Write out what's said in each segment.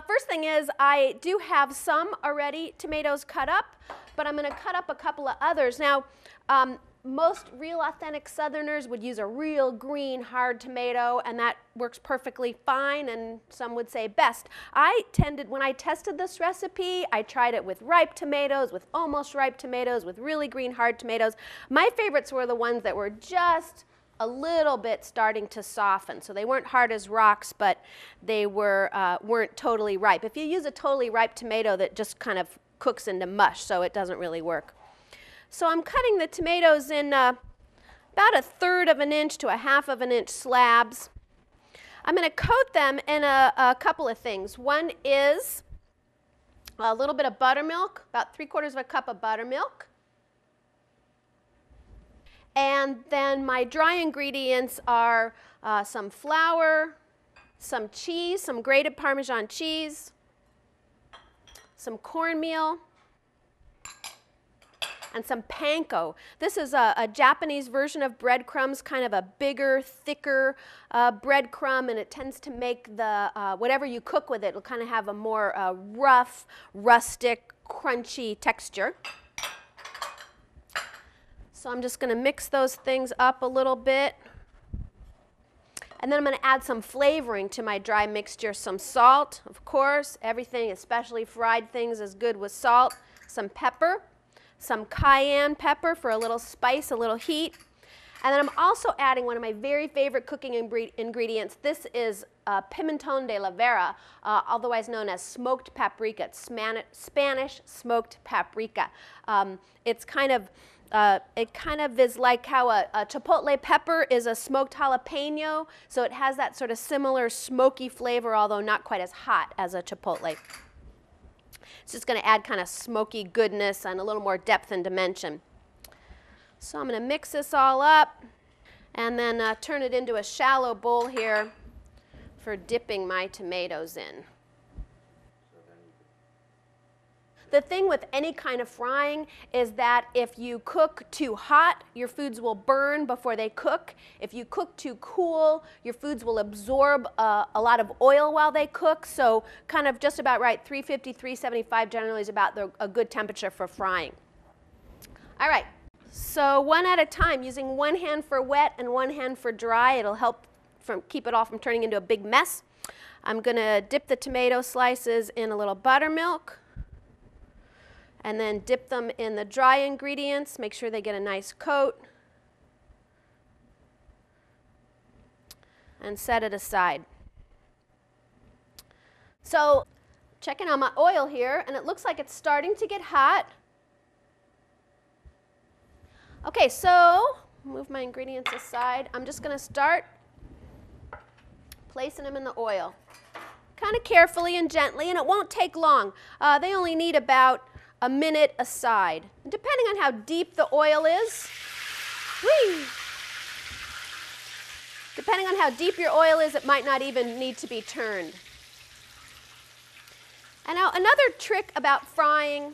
first thing is I do have some already tomatoes cut up, but I'm going to cut up a couple of others. Now, most real authentic Southerners would use a real green hard tomato, and that works perfectly fine, and some would say best. When I tested this recipe, I tried it with ripe tomatoes, with almost ripe tomatoes, with really green hard tomatoes. My favorites were the ones that were just a little bit starting to soften. So they weren't hard as rocks, but they weren't totally ripe. If you use a totally ripe tomato, that just kind of cooks into mush, so it doesn't really work. So I'm cutting the tomatoes in about 1/3 of an inch to 1/2 of an inch slabs. I'm going to coat them in a couple of things. One is a little bit of buttermilk, about 3/4 cup of buttermilk. And then my dry ingredients are some flour, some cheese, some grated Parmesan cheese, some cornmeal, and some panko. This is a Japanese version of breadcrumbs, kind of a bigger, thicker breadcrumb, and it tends to make the, whatever you cook with it, it'll kind of have a more rough, rustic, crunchy texture. So I'm just going to mix those things up a little bit. And then I'm going to add some flavoring to my dry mixture. Some salt, of course. Everything, especially fried things, is good with salt. Some pepper. Some cayenne pepper for a little spice, a little heat. And then I'm also adding one of my very favorite cooking ingredients. This is pimentón de la vera, otherwise known as smoked paprika. It's Spanish smoked paprika. It kind of is like how a chipotle pepper is a smoked jalapeno, so it has that sort of similar smoky flavor, although not quite as hot as a chipotle. It's just going to add kind of smoky goodness and a little more depth and dimension. So I'm going to mix this all up and then turn it into a shallow bowl here for dipping my tomatoes in. The thing with any kind of frying is that if you cook too hot, your foods will burn before they cook. If you cook too cool, your foods will absorb a lot of oil while they cook. So kind of just about right, 350, 375 generally is about a good temperature for frying. All right, so one at a time, using one hand for wet and one hand for dry. It'll help keep it all from turning into a big mess. I'm going to dip the tomato slices in a little buttermilk, and then dip them in the dry ingredients. Make sure they get a nice coat. And set it aside. So, checking on my oil here, and it looks like it's starting to get hot. Okay, so, move my ingredients aside. I'm just going to start placing them in the oil. Kind of carefully and gently, and it won't take long. They only need about a minute aside. Depending on how deep the oil is, depending on how deep your oil is, it might not even need to be turned. And now another trick about frying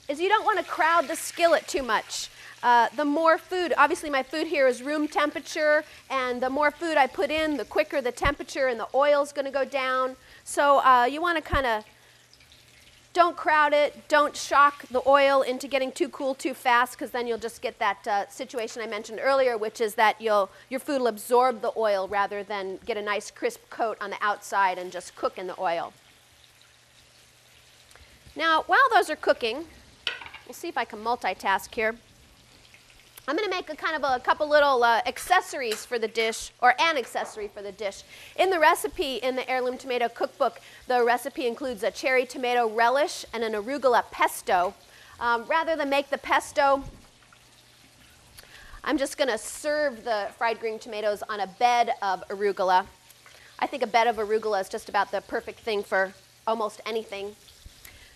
is you don't want to crowd the skillet too much. The more food, obviously my food here is room temperature, and the more food I put in, the quicker the temperature and the oil's going to go down. So you want to kind of don't crowd it, don't shock the oil into getting too cool too fast, because then you'll just get that situation I mentioned earlier, which is that your food will absorb the oil rather than get a nice crisp coat on the outside and just cook in the oil. Now, while those are cooking, we'll see if I can multitask here. I'm going to make a couple little accessories for the dish, or an accessory for the dish. In the recipe in the Heirloom Tomato Cookbook, the recipe includes a cherry tomato relish and an arugula pesto. Rather than make the pesto, I'm just going to serve the fried green tomatoes on a bed of arugula. I think a bed of arugula is just about the perfect thing for almost anything.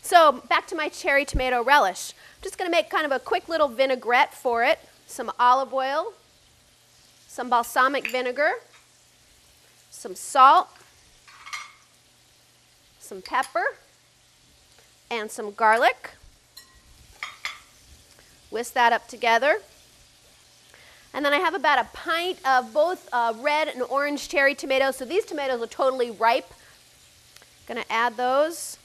So back to my cherry tomato relish. I'm just going to make kind of a quick little vinaigrette for it. Some olive oil, some balsamic vinegar, some salt, some pepper, and some garlic. Whisk that up together. And then I have about a pint of both red and orange cherry tomatoes. So these tomatoes are totally ripe. Going to add those.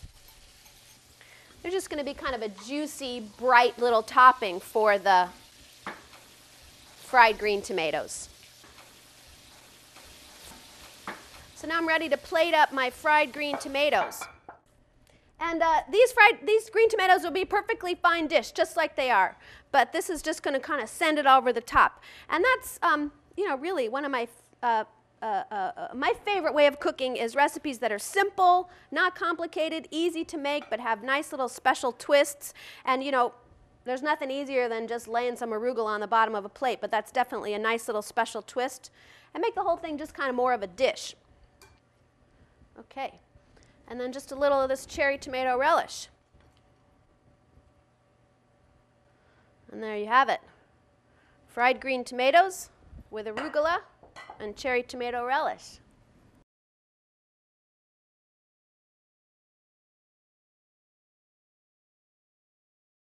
They're just going to be kind of a juicy, bright little topping for the fried green tomatoes. So now I'm ready to plate up my fried green tomatoes. And these green tomatoes will be perfectly fine dish, just like they are. But this is just going to kind of send it over the top. And that's, you know, really one of my my favorite way of cooking is recipes that are simple, not complicated, easy to make, but have nice little special twists. And, you know, there's nothing easier than just laying some arugula on the bottom of a plate, but that's definitely a nice little special twist. And make the whole thing just kind of more of a dish. Okay. And then just a little of this cherry tomato relish. And there you have it. Fried green tomatoes with arugula and cherry tomato relish.